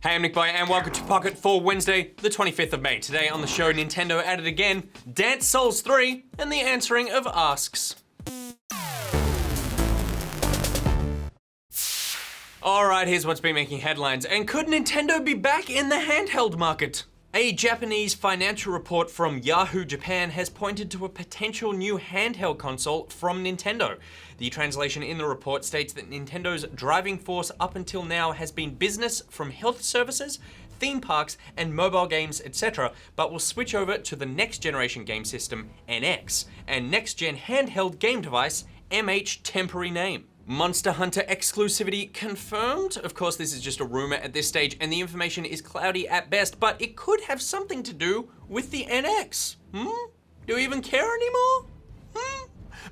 Hey, I'm NichBoy and welcome to Pocket for Wednesday, the 25th of May. Today on the show, Nintendo at it again, Dance Souls 3, and the answering of asks. Alright, here's what's been making headlines. And could Nintendo be back in the handheld market? A Japanese financial report from Yahoo Japan has pointed to a potential new handheld console from Nintendo. The translation in the report states that Nintendo's driving force up until now has been business from health services, theme parks, and mobile games, etc., but will switch over to the next generation game system, NX, and next gen handheld game device, MH temporary name. Monster Hunter exclusivity confirmed? Of course, this is just a rumor at this stage, and the information is cloudy at best, but it could have something to do with the NX. Do we even care anymore?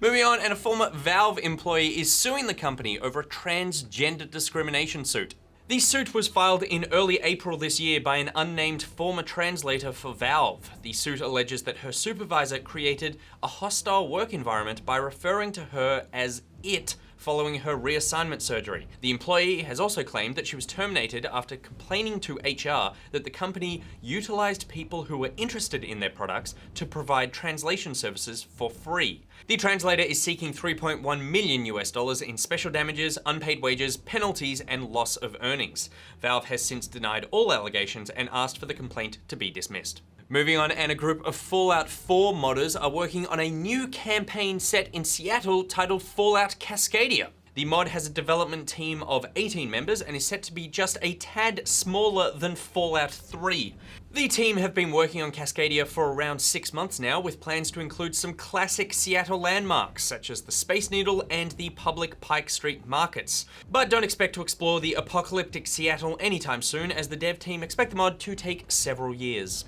Moving on, and a former Valve employee is suing the company over a transgender discrimination suit. The suit was filed in early April this year by an unnamed former translator for Valve. The suit alleges that her supervisor created a hostile work environment by referring to her as it following her reassignment surgery. The employee has also claimed that she was terminated after complaining to HR that the company utilized people who were interested in their products to provide translation services for free. The translator is seeking $3.1 million in special damages, unpaid wages, penalties, and loss of earnings. Valve has since denied all allegations and asked for the complaint to be dismissed. Moving on, and a group of Fallout 4 modders are working on a new campaign set in Seattle titled Fallout Cascadia. The mod has a development team of 18 members and is set to be just a tad smaller than Fallout 3. The team have been working on Cascadia for around 6 months now, with plans to include some classic Seattle landmarks, such as the Space Needle and the public Pike Street markets. But don't expect to explore the apocalyptic Seattle anytime soon, as the dev team expect the mod to take several years.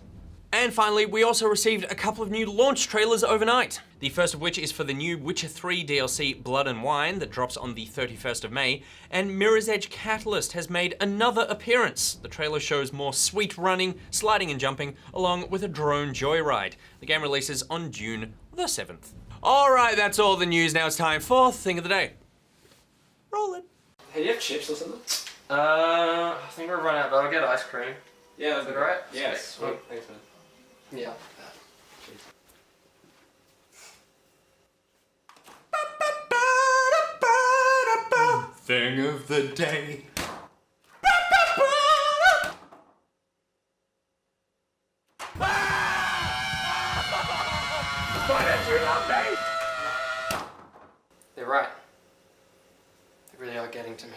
And finally, we also received a couple of new launch trailers overnight. The first of which is for the new Witcher 3 DLC Blood and Wine that drops on the 31st of May, and Mirror's Edge Catalyst has made another appearance. The trailer shows more sweet running, sliding and jumping, along with a drone joyride. The game releases on June the 7th. Alright, that's all the news. Now it's time for Thing of the Day. Roll it. Hey, do you have chips or something? I think we're running out, but I'll get ice cream. Yeah, Is that right? Yes. Sweet. Thanks, man. Yeah. Thing of the Day. They're right. They really are getting to me.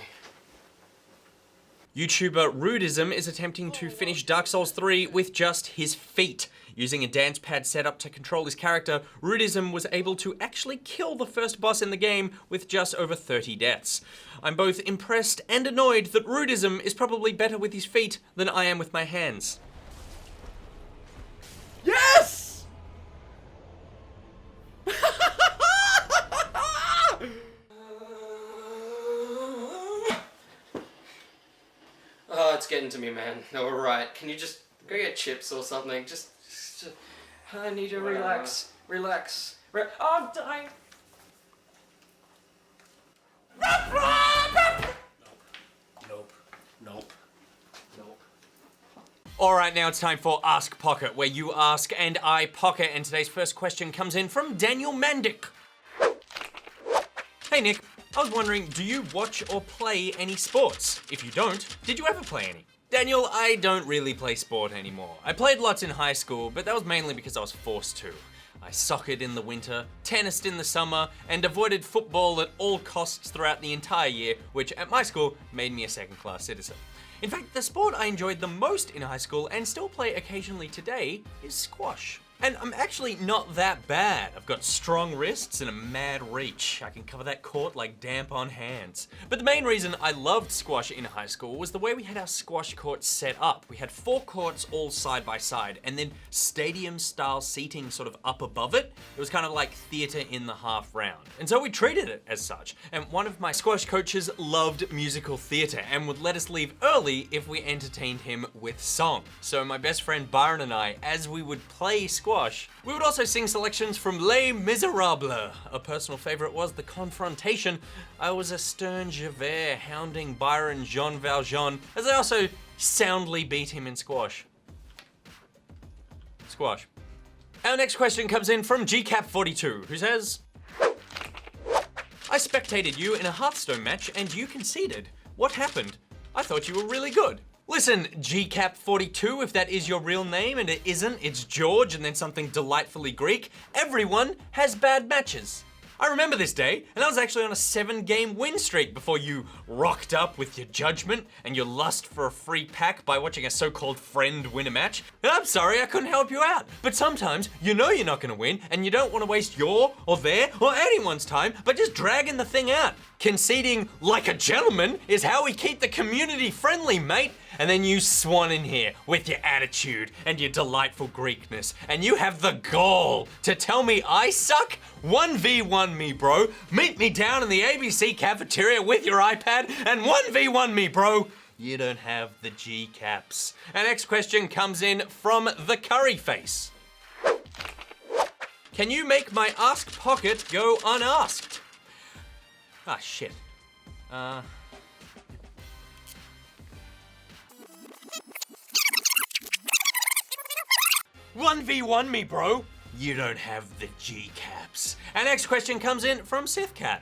YouTuber Rudism is attempting to finish Dark Souls 3 with just his feet. Using a dance pad setup to control his character, Rudism was able to actually kill the first boss in the game with just over 30 deaths. I'm both impressed and annoyed that Rudism is probably better with his feet than I am with my hands. Yes! Oh, it's getting to me, man. No, we're right. Can you just go get chips or something? Just I need to relax. Relax. Oh, I'm dying. Nope. Alright, now it's time for Ask Pocket, where you ask and I pocket, and today's first question comes in from Daniel Mandic. Hey Nick, I was wondering, do you watch or play any sports? If you don't, did you ever play any? Daniel, I don't really play sport anymore. I played lots in high school, but that was mainly because I was forced to. I soccered in the winter, tennised in the summer, and avoided football at all costs throughout the entire year, which at my school made me a second-class citizen. In fact, the sport I enjoyed the most in high school and still play occasionally today is squash. And I'm actually not that bad. I've got strong wrists and a mad reach. I can cover that court like damp on hands. But the main reason I loved squash in high school was the way we had our squash courts set up. We had 4 courts all side by side and then stadium style seating sort of up above it. It was kind of like theater in the half round. And so we treated it as such. And one of my squash coaches loved musical theater and would let us leave early if we entertained him with song. So my best friend Byron and I, as we would play squash squash. We would also sing selections from Les Miserables. A personal favourite was The Confrontation. I was a stern Javert hounding Byron Jean Valjean, as I also soundly beat him in squash. Squash. Our next question comes in from GCap42, who says, I spectated you in a Hearthstone match and you conceded. What happened? I thought you were really good. Listen, GCap42, if that is your real name, and it isn't, it's George and then something delightfully Greek, everyone has bad matches. I remember this day, and I was actually on a 7-game win streak before you rocked up with your judgment and your lust for a free pack by watching a so-called friend win a match. And I'm sorry I couldn't help you out. But sometimes you know you're not gonna win and you don't wanna waste your or their or anyone's time by just dragging the thing out. Conceding like a gentleman is how we keep the community friendly, mate. And then you swan in here with your attitude and your delightful Greekness, and you have the gall to tell me I suck? 1v1 me, bro. Meet me down in the ABC cafeteria with your iPad and 1v1 me, bro. You don't have the G-caps. Our next question comes in from the Curry Face. Can you make my Ask Pocket go unasked? Ah, shit. 1v1 me, bro. You don't have the G-caps. Our next question comes in from SithCat.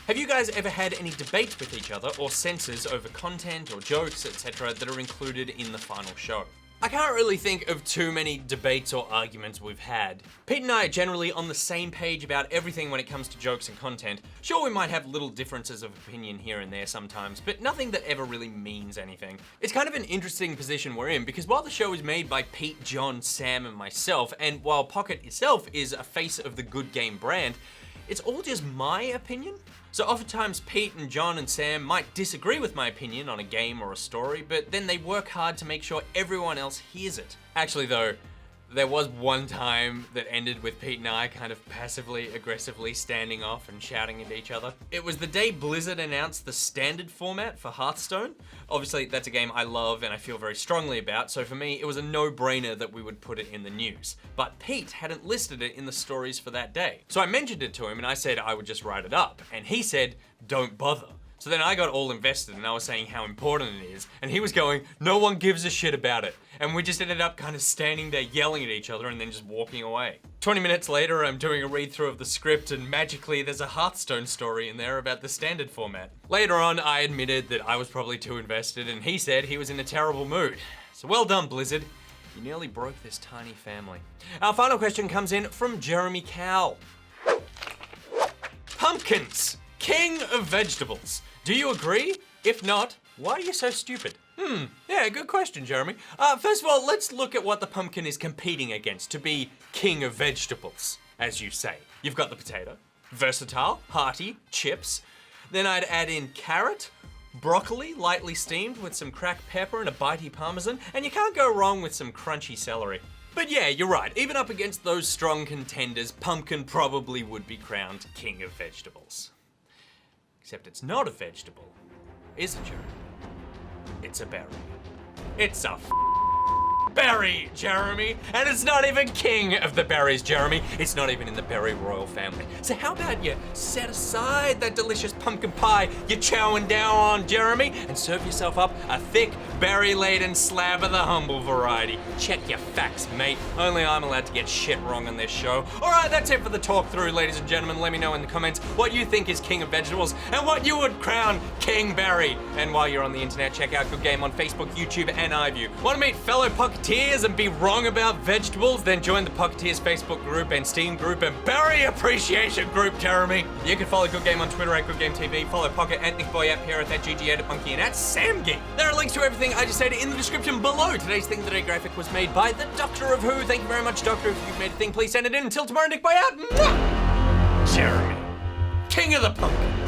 Have you guys ever had any debate with each other or censors over content or jokes, etc. that are included in the final show? I can't really think of too many debates or arguments we've had. Pete and I are generally on the same page about everything when it comes to jokes and content. Sure, we might have little differences of opinion here and there sometimes, but nothing that ever really means anything. It's kind of an interesting position we're in, because while the show is made by Pete, John, Sam, and myself, and while Pocket itself is a face of the Good Game brand, it's all just my opinion. So oftentimes Pete and John and Sam might disagree with my opinion on a game or a story, but then they work hard to make sure everyone else hears it. Actually though, there was one time that ended with Pete and I kind of passively aggressively standing off and shouting at each other. It was the day Blizzard announced the standard format for Hearthstone. Obviously that's a game I love and I feel very strongly about, so for me it was a no-brainer that we would put it in the news. But Pete hadn't listed it in the stories for that day. So I mentioned it to him and I said I would just write it up, and he said, don't bother. So then I got all invested and I was saying how important it is, and he was going, no one gives a shit about it. And we just ended up kind of standing there yelling at each other and then just walking away. 20 minutes later, I'm doing a read through of the script and magically there's a Hearthstone story in there about the standard format. Later on, I admitted that I was probably too invested and he said he was in a terrible mood. So well done, Blizzard. You nearly broke this tiny family. Our final question comes in from Jeremy Cowell. Pumpkins, king of vegetables. Do you agree? If not, why are you so stupid? Yeah, good question, Jeremy. First of all, let's look at what the pumpkin is competing against to be king of vegetables, as you say. You've got the potato, versatile, hearty, chips. Then I'd add in carrot, broccoli, lightly steamed with some cracked pepper and a bitey parmesan, and you can't go wrong with some crunchy celery. But yeah, you're right, even up against those strong contenders, pumpkin probably would be crowned king of vegetables. Except it's not a vegetable, is it, Jeremy? It's a berry. It's a berry, Jeremy! And it's not even king of the berries, Jeremy. It's not even in the berry royal family. So how about you set aside that delicious pumpkin pie you're chowing down on, Jeremy, and serve yourself up a thick, berry-laden slab of the humble variety. Check your facts, mate. Only I'm allowed to get shit wrong on this show. Alright, that's it for the talk through, ladies and gentlemen. Let me know in the comments what you think is king of vegetables and what you would crown King Berry. And while you're on the internet, check out Good Game on Facebook, YouTube, and iView. Want to meet fellow Pocketeers and be wrong about vegetables? Then join the Pocketeers Facebook group and Steam group and Berry Appreciation group, Jeremy. You can follow Good Game on Twitter at Good Game TV, follow Pocket at NichBoy, at Pierre, at GG8Monkey, and at SamGeek. There are links to everything I just said in the description below. Today's Thing Today graphic was made by the Doctor of Who. Thank you very much, Doctor. If you've made a thing, please send it in. Until tomorrow, NichBoy out. Mwah! Jeremy, king of the pumpkins.